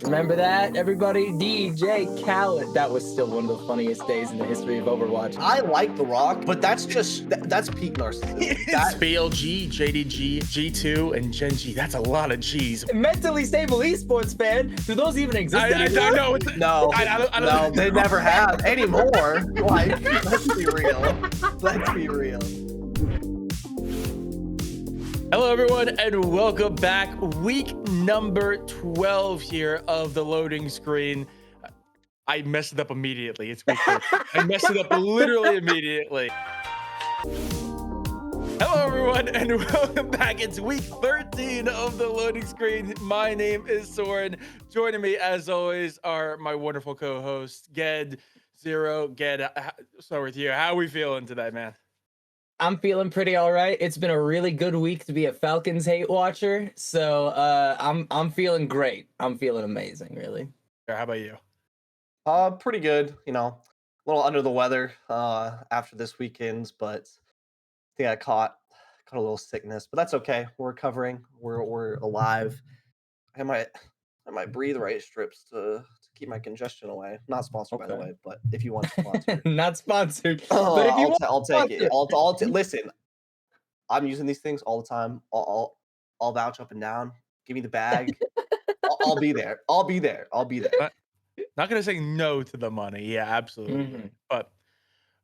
Remember that, everybody? DJ Khaled. That was still one of the funniest days in the history of Overwatch. I like The Rock, but that's just that's peak narcissism. It's BLG, JDG, G2, and Gen G. That's a lot of G's. Mentally stable esports fan. Do those even exist anymore? I know. No, I don't no, they never have anymore. Like, let's be real. Let's be real. Hello, everyone, and welcome back. Week number 12 here of the loading screen. I messed it up immediately. It's week 13. I messed it up literally immediately. Hello, everyone, and welcome back. It's week 13 of the loading screen. My name is Soren. Joining me, as always, are my wonderful co-hosts, Ged, Zero. Ged, start with you. How are we feeling today, man? I'm feeling pretty all right. It's been a really good week to be a Falcons hate watcher, so I'm feeling great. I'm feeling amazing, really. How about you? Pretty good. You know, a little under the weather after this weekend's, but I think I caught a little sickness, but that's okay. We're recovering. We're alive. I might breathe right strips to keep my congestion away. Not sponsored, by the way, but if you want to sponsor. Not sponsored. But if you I'll take it. Listen, I'm using these things all the time. I'll vouch up and down. Give me the bag. I'll be there. I'll be there. Not gonna say no to the money. Yeah, absolutely. But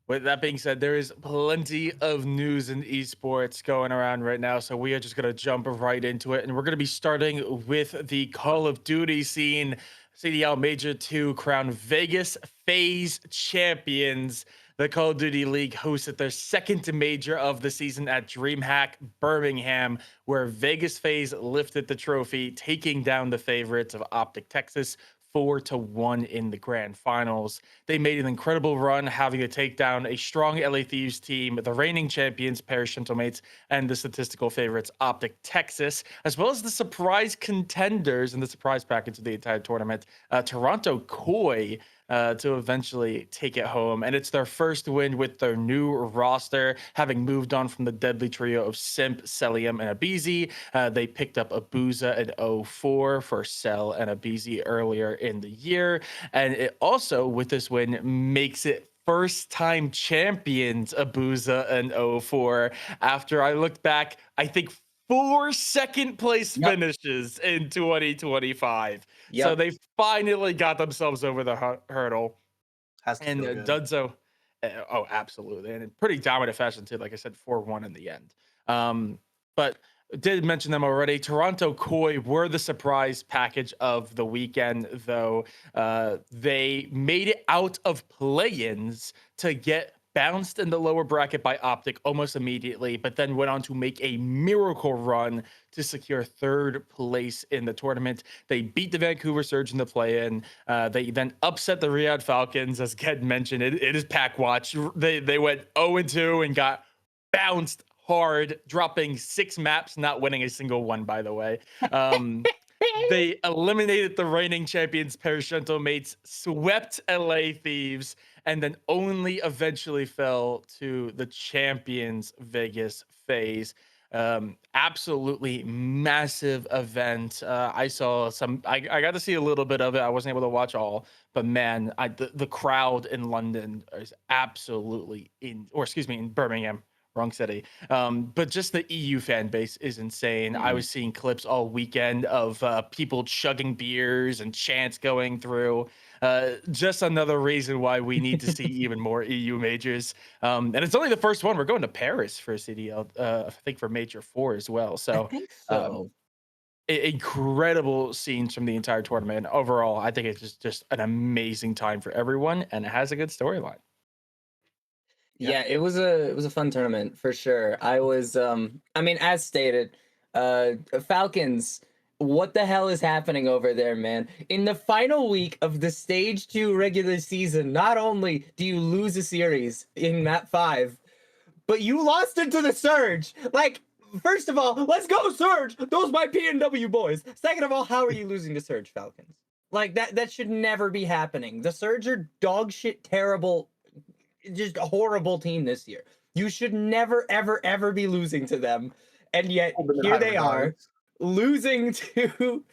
with that being said, there is plenty of news in esports going around right now, so we are just gonna jump right into it, and we're gonna be starting with the Call of Duty scene. CDL Major II crowned Vegas FaZe champions. The Call of Duty League hosted their second major of the season at DreamHack Birmingham, where Vegas FaZe lifted the trophy, taking down the favorites of OpTic Texas 4-1 in the grand finals. They made an incredible run, having to take down a strong LA Thieves team, the reigning champions, Paris GentleMates, and the statistical favorites, OpTic Texas, as well as the surprise contenders in the surprise package of the entire tournament, Toronto Koi, to eventually take it home. And it's their first win with their new roster, having moved on from the deadly trio of Simp, Cellium, and Abezy. They picked up Abuzah and 04 for Cell and Abezy earlier in the year. And it also, with this win, makes it first-time champions Abuzah and 04. After I looked back, I think 4 second-place finishes in 2025. So they finally got themselves over the hurdle. And Dunzo, oh, absolutely. And in pretty dominant fashion, too. Like I said, 4-1 in the end. But did mention them already. Toronto Koi were the surprise package of the weekend, though. They made it out of play-ins to get bounced in the lower bracket by OpTic almost immediately, but then went on to make a miracle run to secure third place in the tournament. They beat the Vancouver Surge in the play-in. They then upset the Riyadh Falcons, as Ken mentioned. It is pack watch. They went 0-2 and got bounced hard, dropping 6 maps, not winning a single one, by the way. They eliminated the reigning champions, Paris GentleMates, swept LA Thieves, and then only eventually fell to the champions, Vegas FaZe. Absolutely massive event. I saw some, I got to see a little bit of it. I wasn't able to watch all, but man, the crowd in London is absolutely in Birmingham. Wrong city. But just the EU fan base is insane. I was seeing clips all weekend of people chugging beers and chants going through. Just another reason why we need to see even more EU majors. And it's only the first one. We're going to Paris for CDL, I think for Major 4 as well. So, incredible scenes from the entire tournament. Overall, I think it's just an amazing time for everyone, and it has a good storyline. Yeah, it was a fun tournament for sure. I was I mean, as stated, Falcons, what the hell is happening over there, man? In the final week of the stage 2 regular season, not only do you lose a series in map 5, but you lost it to the Surge. Like, first of all, let's go Surge. Those my PNW boys. Second of all, how are you losing to Surge, Falcons? Like, that should never be happening. The Surge are dog shit terrible, just a horrible team this year. You should never, ever, ever be losing to them. And yet, here they are. losing to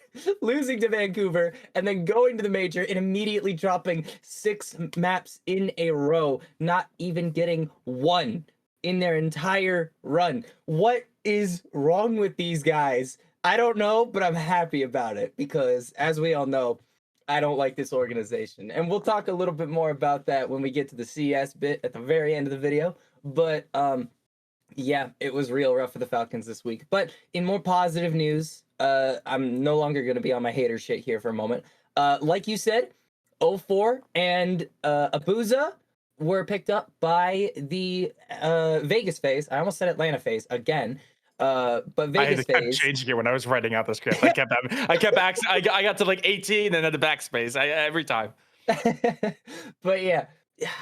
losing to Vancouver, and then going to the major and immediately dropping 6 maps in a row, not even getting one in their entire run. What is wrong with these guys? I don't know, but I'm happy about it because, as we all know, I don't like this organization. And we'll talk a little bit more about that when we get to the CS bit at the very end of the video. But yeah, it was real rough for the Falcons this week. But in more positive news, I'm no longer going to be on my hater shit here for a moment. Like you said, 04 and Abuzah were picked up by the Vegas FaZe. I almost said Atlanta FaZe again. But Vegas I kept FaZe. changing it when I was writing out the script. I got to like 18 and then the backspace. Every time. But yeah,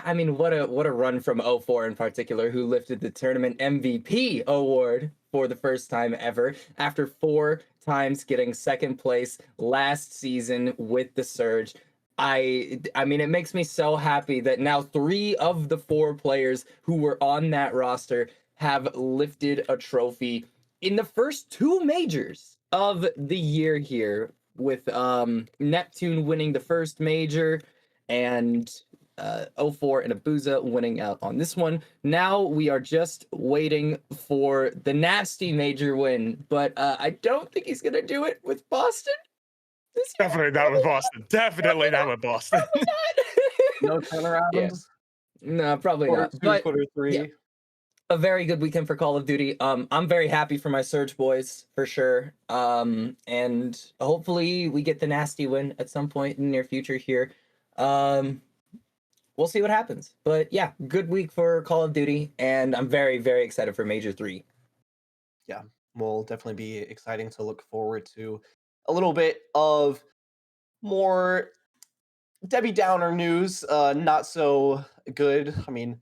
I mean, what a run from 04 in particular, who lifted the tournament MVP award for the first time ever after 4 times getting second place last season with the Surge. I mean, it makes me so happy that now 3 of the 4 players who were on that roster have lifted a trophy in the first 2 majors of the year here, with Neptune winning the first major and 04 and Abuzah winning out on this one. Now we are just waiting for the nasty major win, but I don't think he's gonna do it with Boston. Definitely not with Boston. Definitely not with Boston. No turnarounds. Yeah. No, probably Quarter not. 2, But quarter 3. yeah, a very good weekend for Call of Duty. I'm very happy for my Surge boys for sure. And hopefully we get the nasty win at some point in the near future here. We'll see what happens. But yeah, good week for Call of Duty, and I'm very, very excited for Major 3. Yeah, will definitely be exciting to look forward to. A little bit of more Debbie Downer news, not so good. I mean,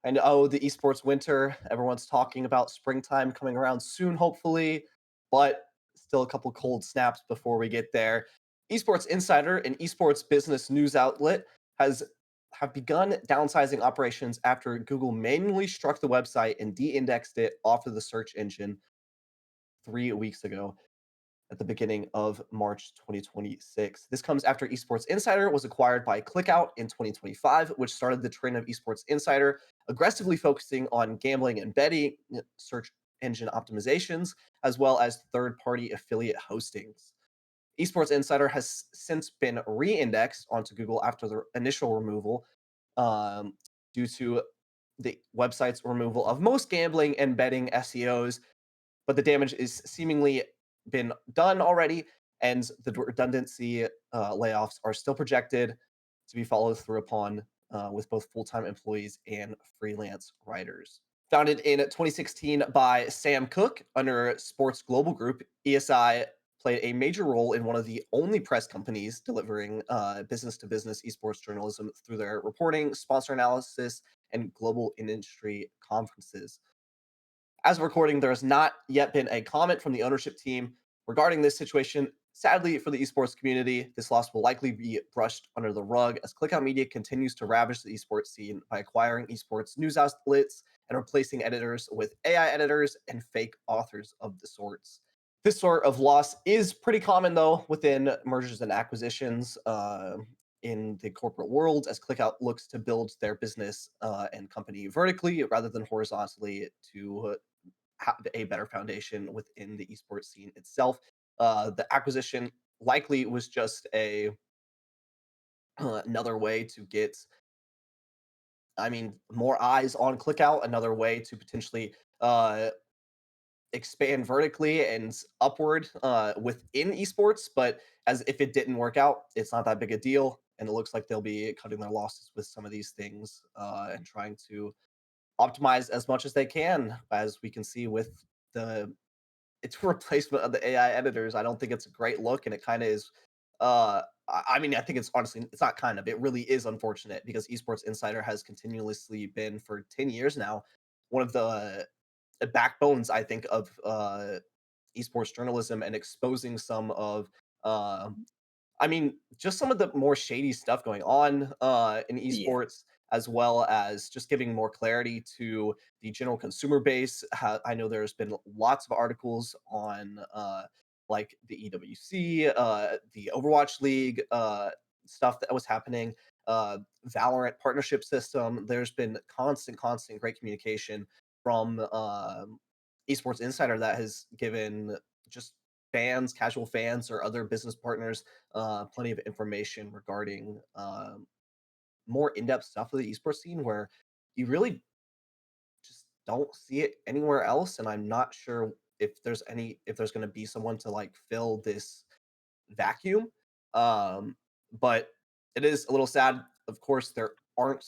I know the esports winter, everyone's talking about springtime coming around soon, hopefully, but still a couple cold snaps before we get there. Esports Insider, an esports business news outlet, have begun downsizing operations after Google manually struck the website and de-indexed it off of the search engine 3 weeks ago at the beginning of March 2026. This comes after Esports Insider was acquired by Clickout in 2025, which started the trend of Esports Insider aggressively focusing on gambling and betting, search engine optimizations, as well as third-party affiliate hostings. Esports Insider has since been re-indexed onto Google after the initial removal, um, due to the website's removal of most gambling and betting SEOs, but the damage is seemingly been done already, and the redundancy layoffs are still projected to be followed through upon with both full-time employees and freelance writers. Founded in 2016 by Sam Cook under Sports Global Group, ESI played a major role in one of the only press companies delivering business-to-business esports journalism through their reporting, sponsor analysis, and global industry conferences. As of recording, there has not yet been a comment from the ownership team regarding this situation. Sadly for the esports community, this loss will likely be brushed under the rug as Clickout Media continues to ravage the esports scene by acquiring esports news outlets and replacing editors with AI editors and fake authors of the sorts. This sort of loss is pretty common, though, within mergers and acquisitions in the corporate world, as Clickout looks to build their business and company vertically rather than horizontally to have a better foundation within the esports scene itself. The acquisition likely was just another way to get, I mean, more eyes on Clickout, another way to potentially expand vertically and upward within esports. But as if it didn't work out, it's not that big a deal, and it looks like they'll be cutting their losses with some of these things and trying to optimize as much as they can, as we can see with the its replacement of the AI editors. I don't think it's a great look, and it kind of is. I mean, I think it's honestly, it's not kind of, it really is unfortunate because Esports Insider has continuously been for 10 years now one of the backbones, I think, of esports journalism and exposing some of, I mean, just some of the more shady stuff going on in Yeah. esports. as well as just giving more clarity to the general consumer base. I know there's been lots of articles on like the EWC, the Overwatch League, stuff that was happening, Valorant partnership system. There's been constant great communication from Esports Insider that has given just fans, casual fans, or other business partners plenty of information regarding more in-depth stuff of the esports scene where you really just don't see it anywhere else. And I'm not sure if there's going to be someone to like fill this vacuum. But it is a little sad. Of course, there aren't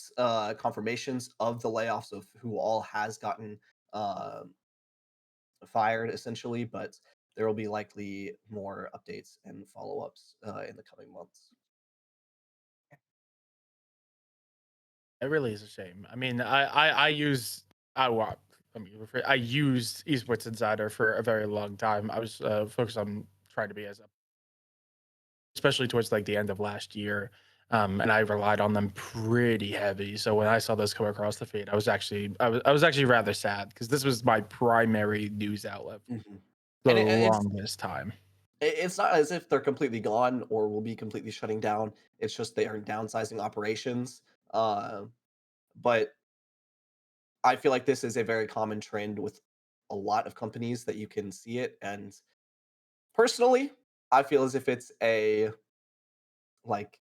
confirmations of the layoffs of who all has gotten uh, fired, essentially, but there will be likely more updates and follow-ups in the coming months. It really is a shame. I mean, I use I wa- I used Esports Insider for a very long time. I was focused on trying to be as especially towards like the end of last year. And I relied on them pretty heavy. So when I saw those come across the feed, I was actually rather sad because this was my primary news outlet Mhm. for And the it's longest time. it's not as if they're completely gone or will be completely shutting down. It's just they are downsizing operations. Uh, but I feel like this is a very common trend with a lot of companies that you can see it. And personally, I feel as if it's like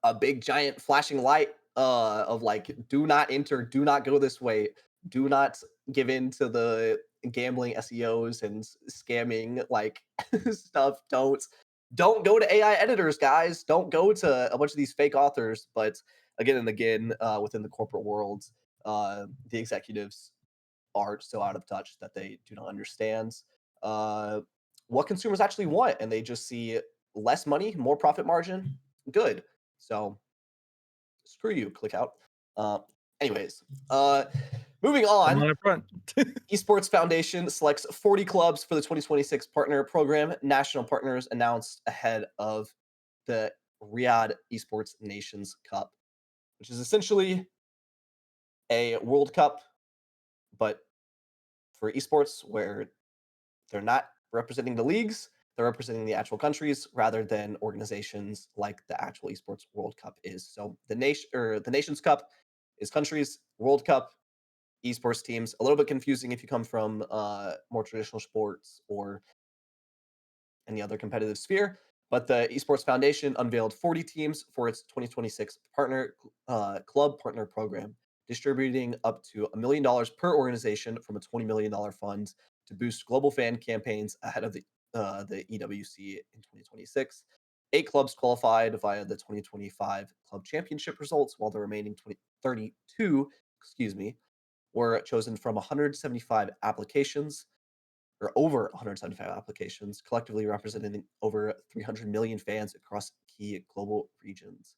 a big giant flashing light of like do not enter, do not go this way, do not give in to the gambling SEOs and scamming like stuff. Don't go to AI editors, guys. Don't go to a bunch of these fake authors. But again and again, within the corporate world, the executives are so out of touch that they do not understand uh, what consumers actually want, and they just see less money, more profit margin. Good. So screw you, Clickout. Uh, anyways, moving I'm on. on the front. Esports Foundation selects 40 clubs for the 2026 partner program. National partners announced ahead of the Riyadh Esports Nations Cup, which is essentially a World Cup, but for esports, where they're not representing the leagues, they're representing the actual countries rather than organizations like the actual Esports World Cup is. So the Nations Cup is countries, World Cup esports teams. A little bit confusing if you come from more traditional sports or any other competitive sphere. But the Esports Foundation unveiled 40 teams for its 2026 club partner program, distributing up to $1 million per organization from a $20 million fund to boost global fan campaigns ahead of the EWC in 2026. 8 clubs qualified via the 2025 club championship results, while the remaining 32, were chosen from 175 applications or over 175 applications, collectively representing over 300 million fans across key global regions.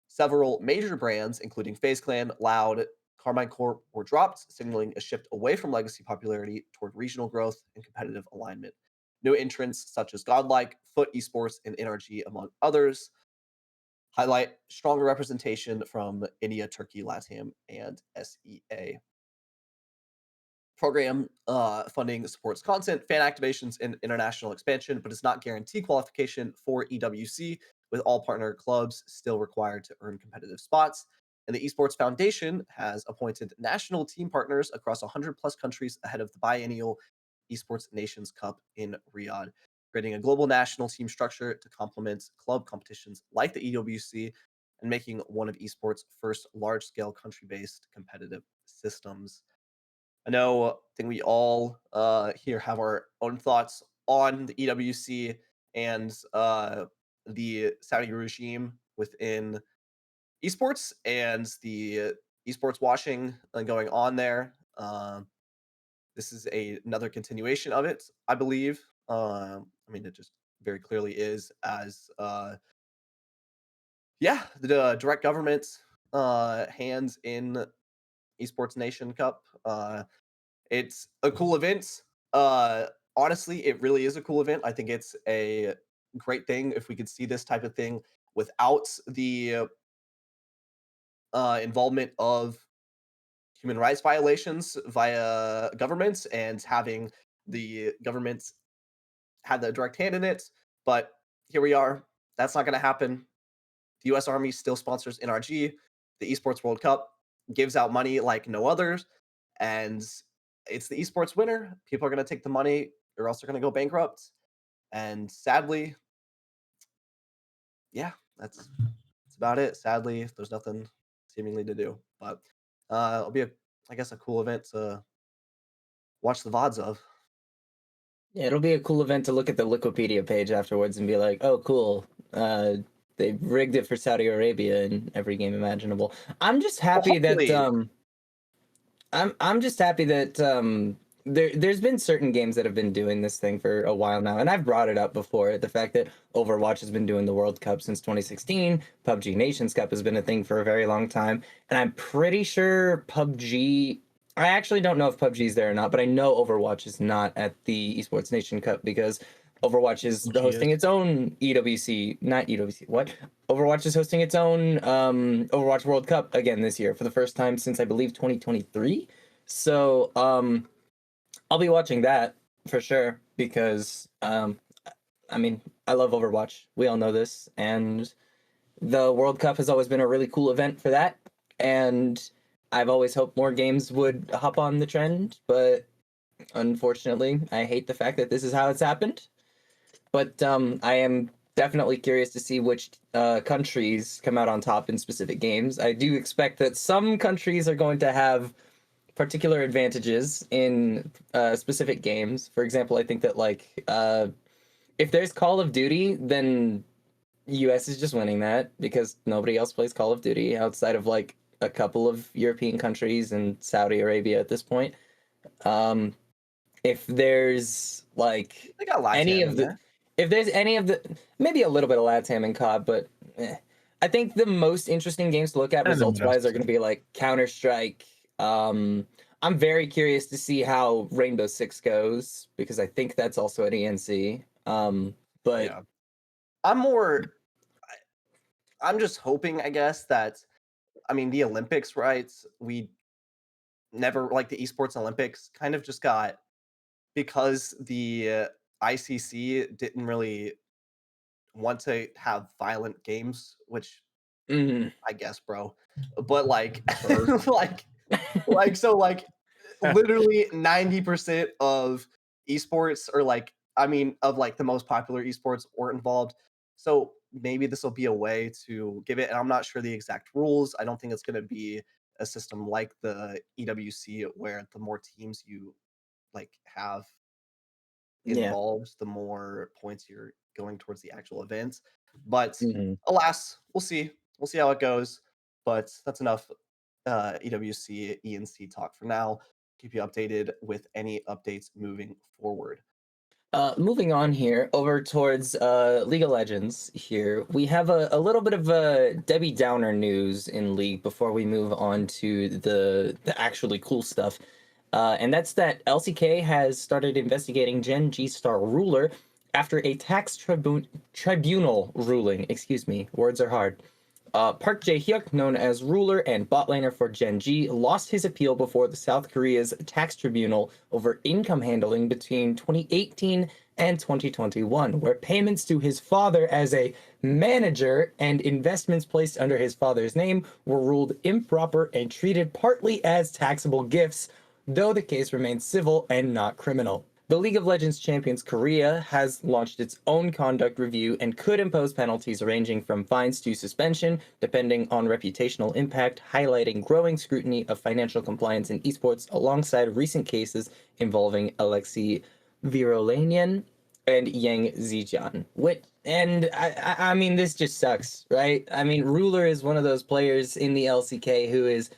Several major brands, including FaZe Clan, Loud, Carmine Corp, were dropped, signaling a shift away from legacy popularity toward regional growth and competitive alignment. New entrants such as Godlike, Foot Esports, and NRG, among others, highlight stronger representation from India, Turkey, LATAM, and SEA. Program funding supports content, fan activations, and international expansion, but does not guarantee qualification for EWC, with all partner clubs still required to earn competitive spots. And the Esports Foundation has appointed national team partners across 100 plus countries ahead of the biennial Esports Nations Cup in Riyadh, creating a global national team structure to complement club competitions like the EWC and making one of esports' first large scale country based competitive systems. I think we all here have our own thoughts on the EWC and the Saudi regime within esports and the esports washing going on there. This is another continuation of it, I believe. I mean, it just very clearly is, as the direct government hands in Esports Nation Cup. It's a cool event. Uh, Honestly, it really is a cool event. I think it's a great thing if we could see this type of thing without the involvement of human rights violations via governments and having the governments had the direct hand in it. But here we are. That's not going to happen. The U.S. Army still sponsors NRG. The Esports World Cup gives out money like no others, and it's the esports winner. People are going to take the money, or else they're going to go bankrupt. And sadly, yeah, that's about it. Sadly, there's nothing seemingly to do, but it'll be I guess, a cool event to watch the VODs of. Yeah, it'll be a cool event to look at the Wikipedia page afterwards and be like, oh, cool. They rigged it for Saudi Arabia in every game imaginable. I'm just happy that I'm just happy that there's been certain games that have been doing this thing for a while now, and I've brought it up before. The fact that Overwatch has been doing the World Cup since 2016, PUBG Nations Cup has been a thing for a very long time, and I'm pretty sure PUBG. I actually don't know if PUBG's there or not, but I know Overwatch is not at the Esports Nation Cup because Overwatch is hosting its own EWC, not EWC. What? Overwatch is hosting its own Overwatch World Cup again this year for the first time since I believe 2023. So I'll be watching that for sure because I mean I love Overwatch. We all know this, and the World Cup has always been a really cool event for that. And I've always hoped more games would hop on the trend, but unfortunately, I hate the fact that this is how it's happened. But I am definitely curious to see which countries come out on top in specific games. I do expect that some countries are going to have particular advantages in specific games. For example, I think that if there's Call of Duty, then US is just winning that because nobody else plays Call of Duty outside of a couple of European countries and Saudi Arabia at this point. If there's they got any of the, if there's any of the, maybe a little bit of LATAM and COD, but I think the most interesting games to look at results wise are going to be like Counter-Strike. I'm very curious to see how Rainbow Six goes because I think that's also at ENC. But yeah. I'm just hoping, I guess, that the Olympics, right? We never the esports Olympics kind of just got because the ICC didn't really want to have violent games, which I guess, bro. But literally 90% of esports or of the most popular esports weren't involved. So maybe this will be a way to give it, and I'm not sure the exact rules. I don't think it's going to be a system like the EWC where the more teams you have involved, the more points you're going towards the actual event. But alas, we'll see. We'll see how it goes. But that's enough EWC ENC talk for now. Keep you updated with any updates moving forward. Moving on here over towards League of Legends here, we have a little bit of Debbie Downer news in League before we move on to the actually cool stuff. And that's that LCK has started investigating Gen G star Ruler after a tax tribunal ruling. Excuse me, words are hard. Park Jae-hyuk, known as Ruler and bot laner for Gen G, lost his appeal before the South Korea's tax tribunal over income handling between 2018 and 2021, where payments to his father as a manager and investments placed under his father's name were ruled improper and treated partly as taxable gifts, though the case remains civil and not criminal. The League of Legends Champions Korea has launched its own conduct review and could impose penalties ranging from fines to suspension, depending on reputational impact, highlighting growing scrutiny of financial compliance in esports alongside recent cases involving Alexei Virolanian and Yang Zijian. And I mean, this just sucks, right? I mean, Ruler is one of those players in the LCK who is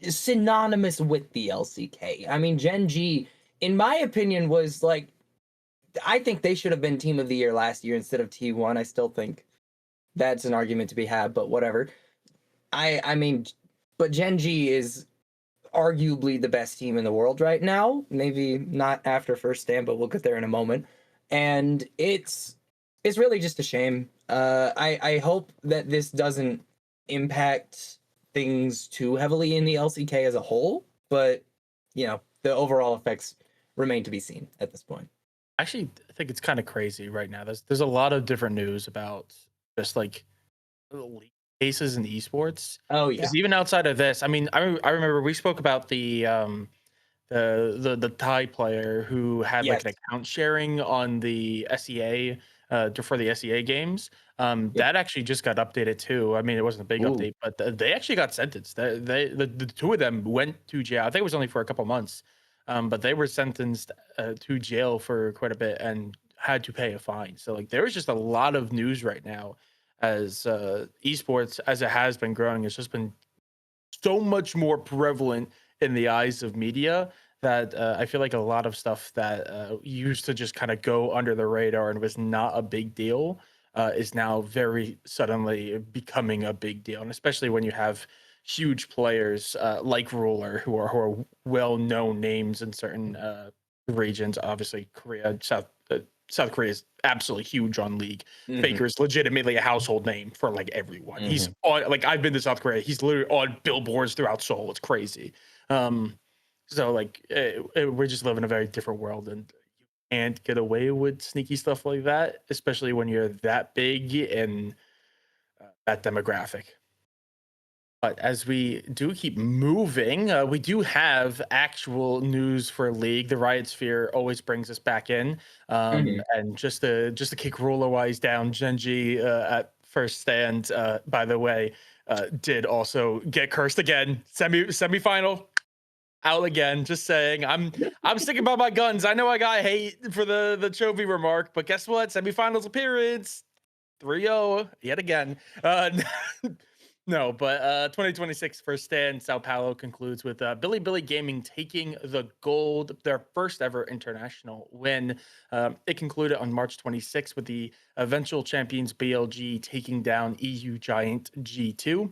synonymous with the LCK. I mean, Gen G, in my opinion, was I think they should have been Team of the Year last year instead of T1. I still think that's an argument to be had, but whatever. I mean, but Gen G is arguably the best team in the world right now. Maybe not after first stand, but we'll get there in a moment. And it's really just a shame. I hope that this doesn't impact things too heavily in the LCK as a whole, but you know, the overall effects remain to be seen at this point. Actually, I think it's kind of crazy right now. There's a lot of different news about just like league cases in esports. Oh yeah. Because even outside of this, I mean, I remember we spoke about the Thai player who had like Yes. an account sharing on the SEA for the SEA games. Yep. That actually just got updated too. I mean, it wasn't a big Ooh. update, but they actually got sentenced. The two of them went to jail. I think it was only for a couple months, but they were sentenced to jail for quite a bit and had to pay a fine. So like there was just a lot of news right now as esports as it has been growing. It's just been so much more prevalent in the eyes of media that I feel like a lot of stuff that used to just kind of go under the radar and was not a big deal is now very suddenly becoming a big deal. And especially when you have huge players like Ruler who are well-known names in certain regions. Obviously, South Korea is absolutely huge on League. Faker's legitimately a household name for like everyone. He's on, like, I've been to South Korea. He's literally on billboards throughout Seoul. It's crazy. So like we just live in a very different world, and you can't get away with sneaky stuff like that, especially when you're that big and that demographic. But as we do keep moving, we do have actual news for League. The Riot Sphere always brings us back in, and just to kick Ruler wise down, Genji at first stand, by the way, did also get cursed again. Semifinal out again. Just saying, I'm sticking by my guns. I know I got hate for the Chovy remark, but guess what? Semifinals appearance 3-0 yet again. No, but 2026 first stand Sao Paulo concludes with Billy Gaming taking the gold, their first ever international win. It concluded on March 26th with the eventual champions BLG taking down EU giant G2.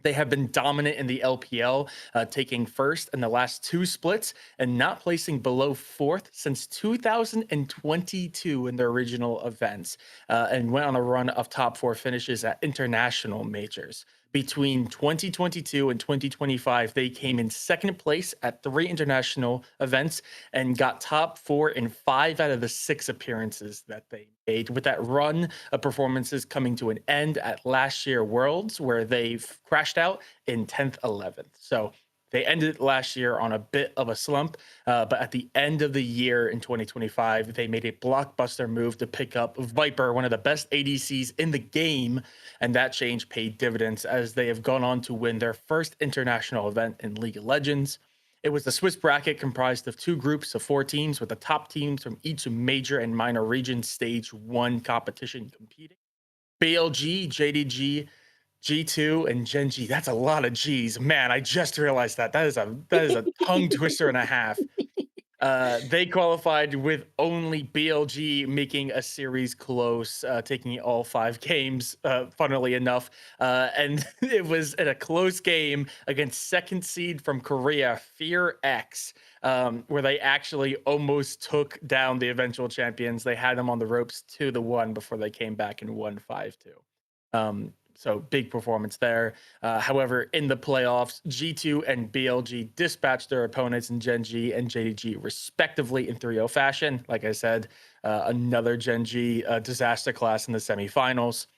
They have been dominant in the LPL, taking first in the last two splits and not placing below fourth since 2022 in their regional events, and went on a run of top four finishes at international majors. Between 2022 and 2025, they came in second place at 3 international events and got top 4 in 5 out of the 6 appearances that they made. With that run of performances coming to an end at last year Worlds, where they crashed out in 10th, 11th. So they ended last year on a bit of a slump, but at the end of the year in 2025, they made a blockbuster move to pick up Viper, one of the best ADCs in the game, and that change paid dividends as they have gone on to win their first international event in League of Legends. It was the Swiss bracket comprised of 2 groups of 4 teams, with the top teams from each major and minor region stage 1 competition competing. BLG, JDG, G2, and Genji. That's a lot of G's. Man, I just realized that. That is a tongue twister and a half. They qualified with only BLG making a series close, taking all 5 games, funnily enough. And it was in a close game against second seed from Korea, Fear X, where they actually almost took down the eventual champions. They had them on the ropes 2-1 before they came back and won 5-2. So big performance there. However, in the playoffs, G2 and BLG dispatched their opponents in Genji and JDG respectively in 3-0 fashion. Like I said, another Genji disaster class in the semifinals.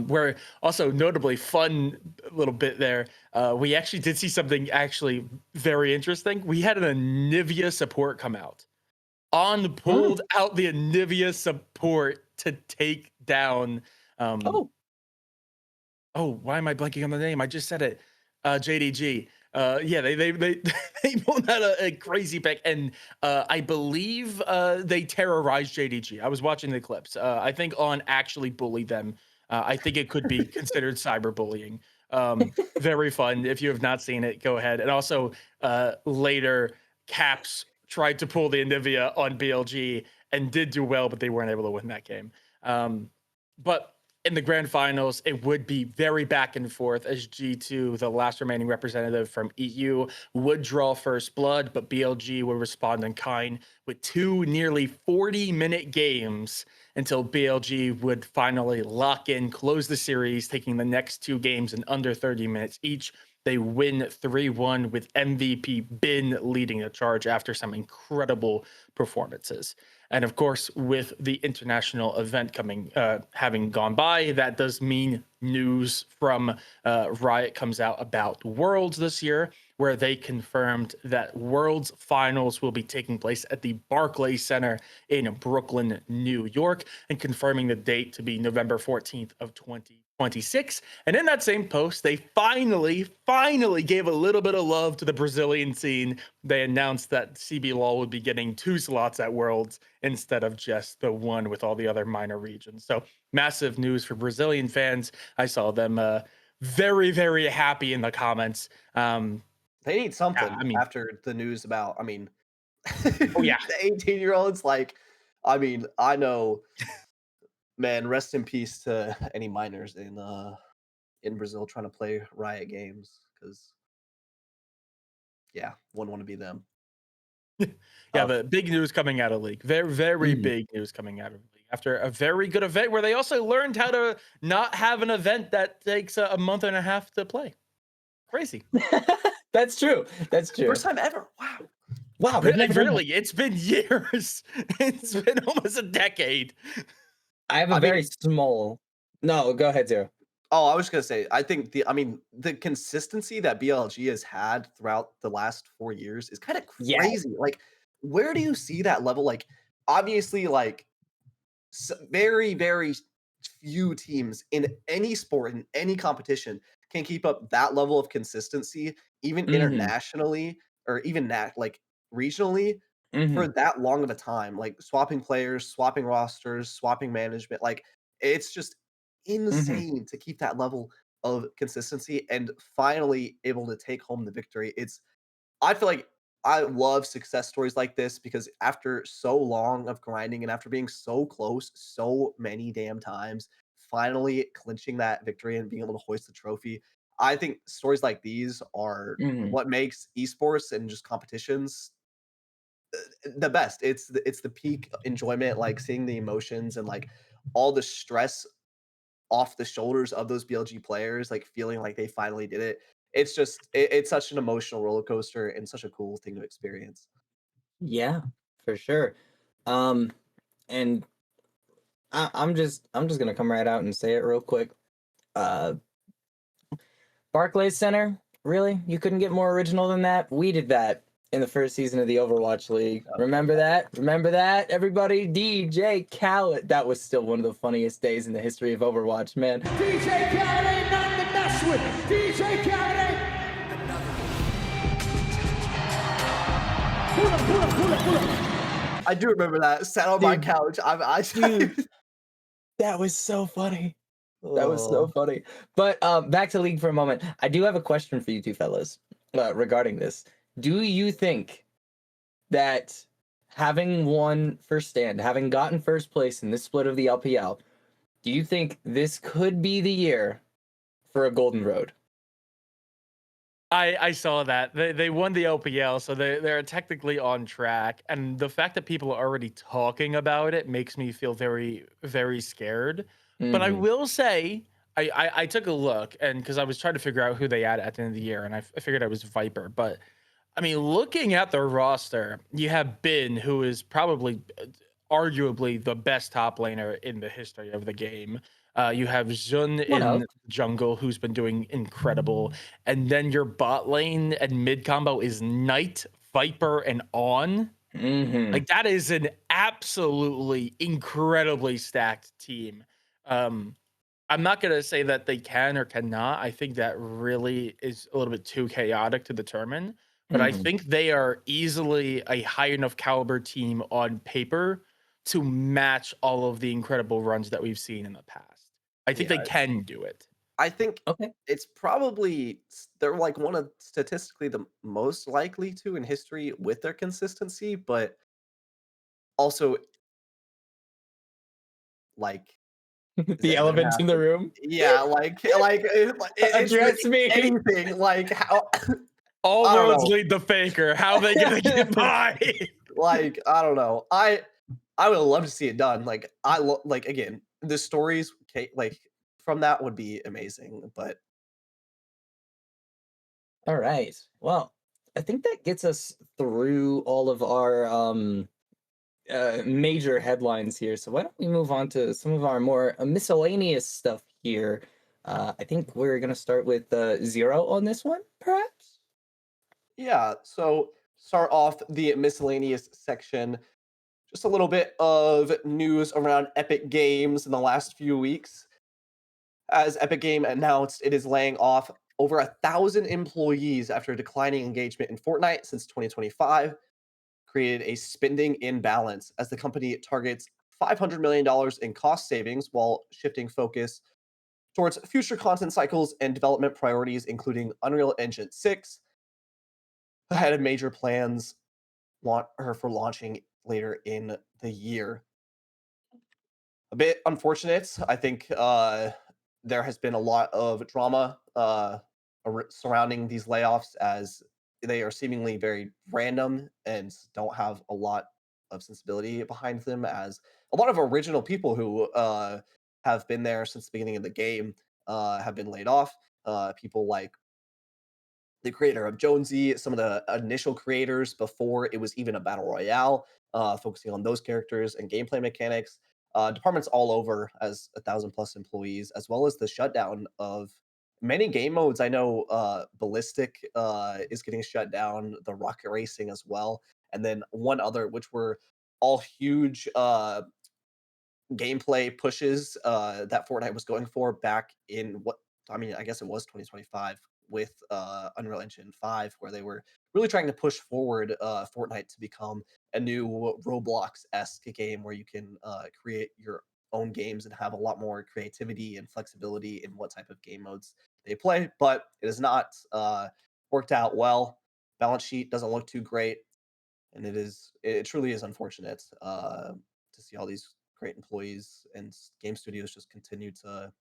Where also notably fun little bit there, we actually did see something actually very interesting. We had an Anivia support come out. Pulled out the Anivia support to take down why am I blanking on the name? I just said it. JDG. Yeah, they pulled out a crazy pick, and I believe they terrorized JDG. I was watching the clips. I think On actually bullied them. I think it could be considered cyberbullying. Very fun. If you have not seen it, go ahead. And also later, Caps tried to pull the Anivia on BLG and did do well, but they weren't able to win that game. But in the grand finals, it would be very back and forth as G2, the last remaining representative from EU, would draw first blood, but BLG would respond in kind with 2 nearly 40-minute games until BLG would finally lock in, close the series, taking the next 2 games in under 30 minutes each. They win 3-1 with MVP Bin leading the charge after some incredible performances. And of course, with the international event having gone by, that does mean news from Riot comes out about Worlds this year, where they confirmed that Worlds finals will be taking place at the Barclays Center in Brooklyn, New York, and confirming the date to be November 14th of 2026. And in that same post, they finally gave a little bit of love to the Brazilian scene. They announced that CBLOL would be getting 2 slots at Worlds instead of just the 1 with all the other minor regions. So massive news for Brazilian fans. I saw them very, very happy in the comments. They need something after the news about, oh yeah, the 18-year-olds. Like, I know, man, rest in peace to any minors in Brazil trying to play Riot games, because wouldn't want to be them. Yeah, but big news coming out of League. Very, very big news coming out of League. After a very good event where they also learned how to not have an event that takes a month and a half to play. Crazy. That's true. That's true. First time ever. Wow. Wow. Really, it's been years. It's been almost a decade. I have a very small. No, go ahead, Zero. Oh, I was gonna say, I think the consistency that BLG has had throughout the last 4 years is kind of crazy. Yeah. Like, where do you see that level? Like, obviously, like, very, very few teams in any sport, in any competition, can keep up that level of consistency, even internationally or even like regionally, for that long of a time. Like, swapping players, swapping rosters, swapping management. Like, it's just insane to keep that level of consistency and finally able to take home the victory. I feel like I love success stories like this, because after so long of grinding and after being so close so many damn times, finally clinching that victory and being able to hoist the trophy. I think stories like these are what makes esports and just competitions the best. It's the peak enjoyment, like seeing the emotions and like all the stress off the shoulders of those BLG players, like feeling like they finally did it. It's just it's such an emotional roller coaster and such a cool thing to experience. Yeah, for sure. And I'm just gonna come right out and say it real quick. Barclays Center, really? You couldn't get more original than that? We did that in the first season of the Overwatch League. Remember that? Remember that, everybody? DJ Khaled. That was still one of the funniest days in the history of Overwatch, man. DJ Khaled ain't nothing to mess with. DJ Khaled ain't. Pull up. I do remember that. Sat on my couch. Dude, that was so funny. That was so funny. But back to League for a moment. I do have a question for you two fellas regarding this. Do you think that having won first stand, having gotten first place in this split of the LPL, do you think this could be the year for a Golden Road? I saw that. They won the LPL, so they're technically on track. And the fact that people are already talking about it makes me feel very, very scared. But I will say, I took a look, and because I was trying to figure out who they had at the end of the year, and I figured it was Viper. But I mean, looking at their roster, you have Bin, who is probably arguably the best top laner in the history of the game. You have Jun in jungle, who's been doing incredible. And then your bot lane and mid combo is Knight, Viper, and On. Like, that is an absolutely incredibly stacked team. I'm not going to say that they can or cannot. I think that really is a little bit too chaotic to determine. But I think they are easily a high enough caliber team on paper to match all of the incredible runs that we've seen in the past. I think they can do it. I think it's probably, they're like one of statistically the most likely to in history with their consistency, but also like the elephant in the room. Yeah, like address me. Anything like how all roads lead to Faker. How are they gonna get by? Like, I don't know. I would love to see it done. Like like again, the stories like from that would be amazing. But All right. Well, I think that gets us through all of our major headlines here. So why don't we move on to some of our more miscellaneous stuff here? I think we're gonna start with Zero on this one, perhaps. yeah, so start off the miscellaneous section. Just a little bit of news around Epic Games in the last few weeks. As Epic Game announced, it is laying off over 1,000 employees after declining engagement in Fortnite since 2025, created a spending imbalance as the company targets $500 million in cost savings while shifting focus towards future content cycles and development priorities, including Unreal Engine 6, ahead of major plans for launching later in the year. A bit unfortunate. I think there has been a lot of drama surrounding these layoffs as they are seemingly very random and don't have a lot of sensibility behind them. As a lot of original people who have been there since the beginning of the game have been laid off. People like the creator of Jonesy, some of the initial creators before it was even a battle royale, focusing on those characters and gameplay mechanics. Departments all over as 1,000+ employees, as well as the shutdown of many game modes. I know Ballistic is getting shut down, the rocket racing as well, and then one other, which were all huge gameplay pushes that Fortnite was going for back in I guess it was 2025 with Unreal Engine 5, where they were really trying to push forward Fortnite to become a new Roblox-esque game where you can create your own games and have a lot more creativity and flexibility in what type of game modes they play. But it has not worked out well. Balance sheet doesn't look too great, and it truly is unfortunate to see all these great employees and game studios just continue to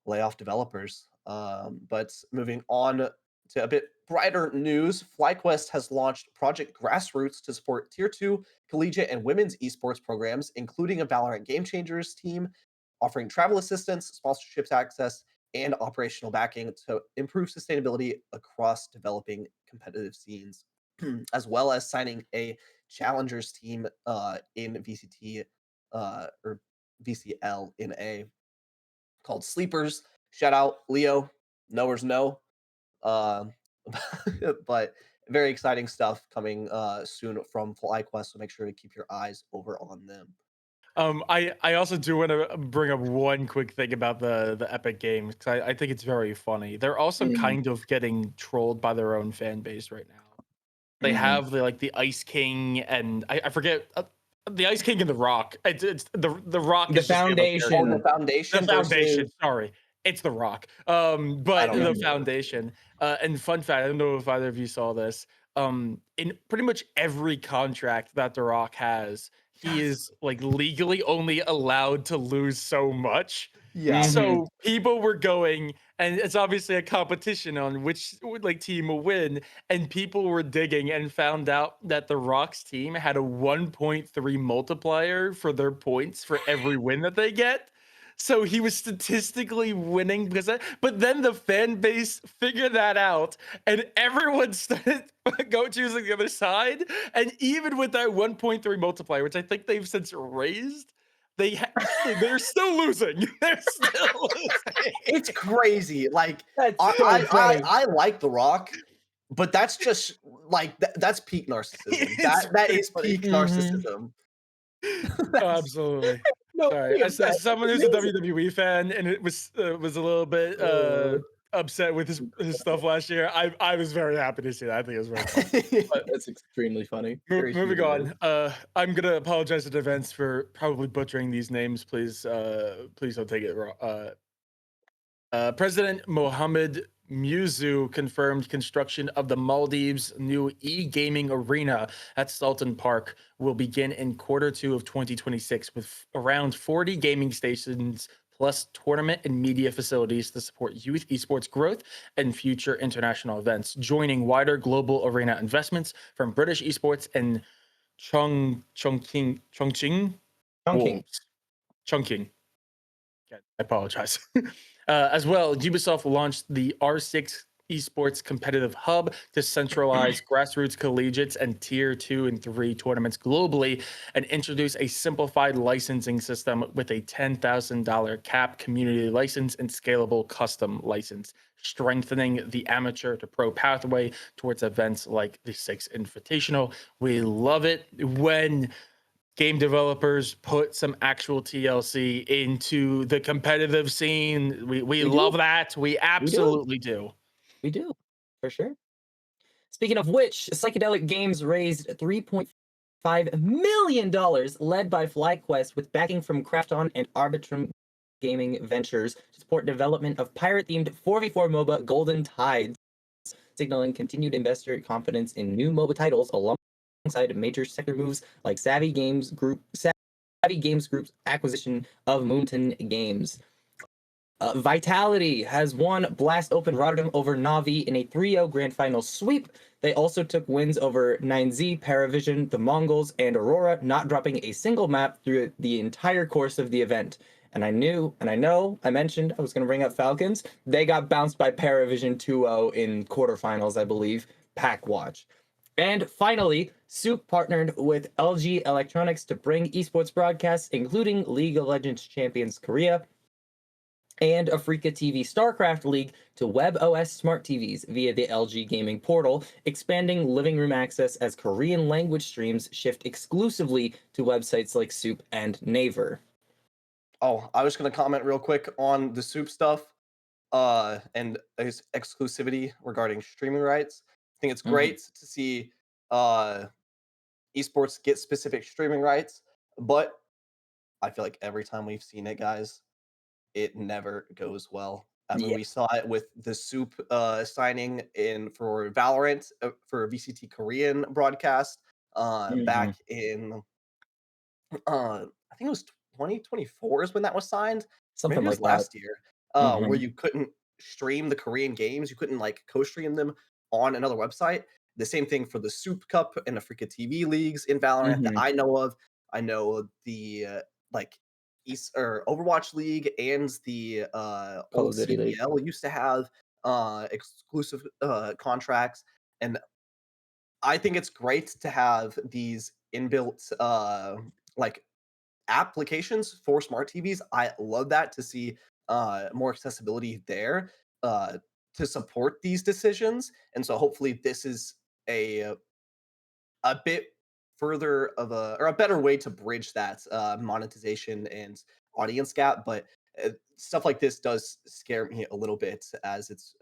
lay off developers. But moving on to a bit brighter news, FlyQuest has launched Project Grassroots to support Tier 2 collegiate and women's esports programs, including a Valorant Game Changers team, offering travel assistance, sponsorships access, and operational backing to improve sustainability across developing competitive scenes, as well as signing a challengers team in VCT or VCL in A called Sleepers. Shout out Leo, knowers know. Um, but very exciting stuff coming soon from FlyQuest, so make sure to keep your eyes over on them. I also do want to bring up one quick thing about the Epic Games because I think it's very funny. They're also kind of getting trolled by their own fan base right now. They have the Ice King and I forget the Ice King and the Rock. It's the Rock. The Foundation. Oh, the Foundation. The Foundation. Sorry, it's the Rock. But the Foundation. And fun fact, I don't know if either of you saw this. In pretty much every contract that the Rock has, he is like legally only allowed to lose so much. Yeah. So people were going, and it's obviously a competition on which team will win. And people were digging and found out that the Rock's team had a 1.3 multiplier for their points for every win that they get. So he was statistically winning because that, but then the fan base figured that out and everyone started choosing the other side. And even with that 1.3 multiplier, which I think they've since raised, they're still losing. They're still losing. It's crazy. Like That's I like The Rock, but that's just like that's peak narcissism. That is peak narcissism. Absolutely. No, Sorry, as someone who's a WWE fan and it was a little bit upset with his stuff last year, I was very happy to see that. I think it was very fun. That's extremely funny. Moving on, I'm gonna apologize in advance for probably butchering these names. Please don't take it wrong. President Mohammed Muzu confirmed construction of the Maldives' new e-gaming arena at Sultan Park will begin in Q2 of 2026 with around 40 gaming stations plus tournament and media facilities to support youth esports growth and future international events, joining wider global arena investments from British esports and Chongqing Chongqing. Wolves. Chongqing. Okay, I apologize. As well, Ubisoft launched the R6 Esports Competitive Hub to centralize grassroots collegiates and tier 2 and 3 tournaments globally and introduce a simplified licensing system with a $10,000 cap, community license, and scalable custom license, strengthening the amateur to pro pathway towards events like the Six Invitational. We love it when game developers put some actual TLC into the competitive scene. We love that. We absolutely do. We do, for sure. Speaking of which, Psychedelic Games raised $3.5 million, led by FlyQuest, with backing from Krafton and Arbitrum Gaming Ventures to support development of pirate-themed 4v4 MOBA Golden Tides, signaling continued investor confidence in new MOBA titles alongside major sector moves like Savvy Games Group's acquisition of Moonton Games. Vitality has won Blast Open Rotterdam over Navi in a 3-0 grand final sweep. They also took wins over 9Z, Paravision, the Mongols, and Aurora, not dropping a single map through the entire course of the event. And I mentioned I was going to bring up Falcons. They got bounced by Paravision 2-0 in quarterfinals, I believe. Pack watch. And finally, Soup partnered with LG Electronics to bring esports broadcasts, including League of Legends Champions Korea and Africa TV StarCraft League, to WebOS smart TVs via the LG Gaming Portal, expanding living room access as Korean language streams shift exclusively to websites like Soup and Naver. Oh, I was going to comment real quick on the Soup stuff and his exclusivity regarding streaming rights. I think it's great to see esports get specific streaming rights, but I feel like every time we've seen it, guys, it never goes well. I mean, we saw it with the Soup signing in for Valorant for VCT Korean broadcast back in I think it was 2024 is when that was signed. Something Maybe it was like last that. year, where you couldn't stream the Korean games. You couldn't like co-stream them on another website. The same thing for the Soup Cup and Africa TV leagues in Valorant that I know of. I know the like East or Overwatch League and the old CDL used to have exclusive contracts, and I think it's great to have these inbuilt like applications for smart TVs. I love that to see more accessibility there to support these decisions. And so hopefully this is a bit further of a better way to bridge that monetization and audience gap. But stuff like this does scare me a little bit as it's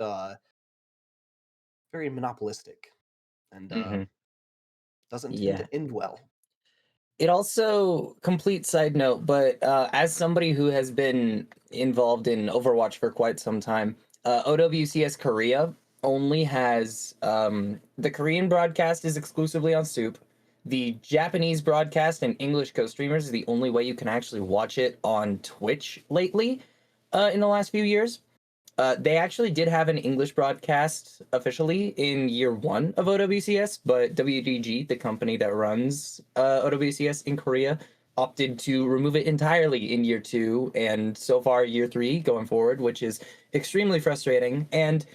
very monopolistic and doesn't tend to end well. It also, complete side note, but as somebody who has been involved in Overwatch for quite some time, OWCS Korea only has the Korean broadcast is exclusively on Soup. The Japanese broadcast and English co-streamers is the only way you can actually watch it on Twitch lately in the last few years. They actually did have an English broadcast officially in year 1 of OWCS, but WDG, the company that runs OWCS in Korea, opted to remove it entirely in year 2 and so far year 3 going forward, which is extremely frustrating. And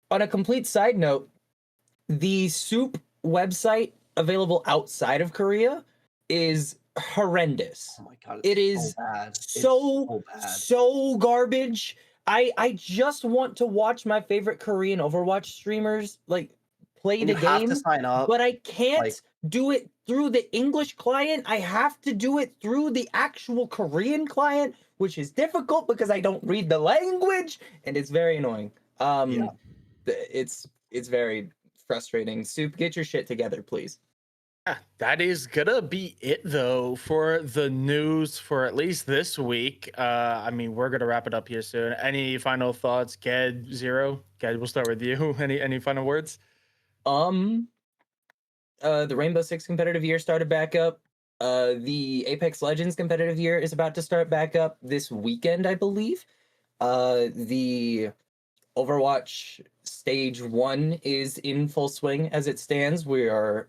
on a complete side note, the Soup website available outside of Korea is horrendous. Oh my god, it is so garbage. I just want to watch my favorite Korean Overwatch streamers like play the game. You have to sign up, but I can't do it through the English client. I have to do it through the actual Korean client, which is difficult because I don't read the language, and it's very annoying. It's very frustrating. Soup, get your shit together, please. That is gonna be it though for the news for at least this week. I mean, we're gonna wrap it up here soon. Any final thoughts, Ged Zero? Ged, we'll start with you. Any final words? The Rainbow Six competitive year started back up. The Apex Legends competitive year is about to start back up this weekend, I believe. The Overwatch Stage 1 is in full swing as it stands. We are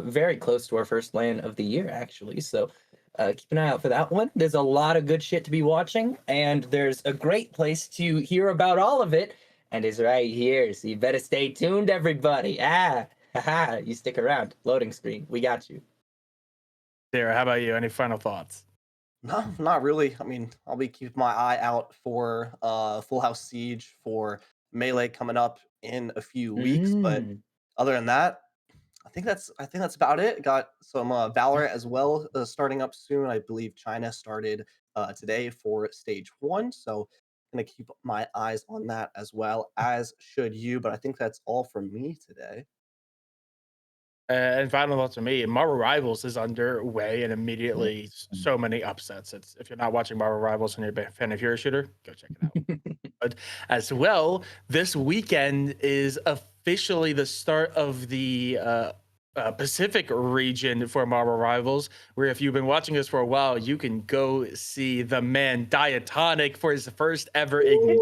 very close to our first LAN of the year, actually. So keep an eye out for that one. There's a lot of good shit to be watching, and there's a great place to hear about all of it, and it's right here. So you better stay tuned, everybody. Haha, you stick around. Loading screen. We got you. Sarah, how about you? Any final thoughts? No, not really. I mean, I'll be keeping my eye out for Full House Siege, for Melee coming up in a few weeks. But other than that, I think that's about it. Got some Valorant as well starting up soon. I believe China started today for Stage 1, so gonna keep my eyes on that as well, as should you. But I think that's all from me today. And final thoughts from me, Marvel Rivals is underway, and immediately so many upsets. It's, if you're not watching Marvel Rivals and you're a fan of Hero Shooter, go check it out. But as well, this weekend is officially the start of the Pacific region for Marvel Rivals, where if you've been watching us for a while, you can go see the man Diatonic for his first ever Ignite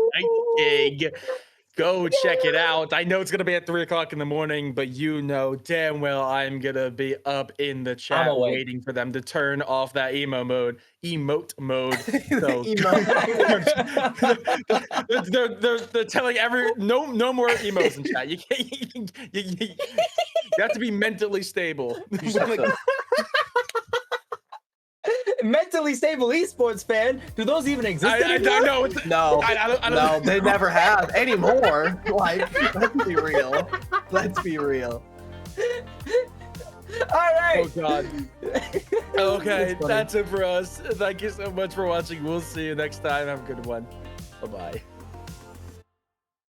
gig. Go check it out. I know it's going to be at 3 o'clock in the morning, but you know damn well I'm going to be up in the chat waiting for them to turn off that emote mode. So they're telling no more emotes in chat. You can't, you have to be mentally stable. Mentally stable esports fan? Do those even exist anymore? No, they never have anymore. Like, let's be real. Let's be real. All right. Oh God. Okay, that's it for us. Thank you so much for watching. We'll see you next time. Have a good one. Bye-bye.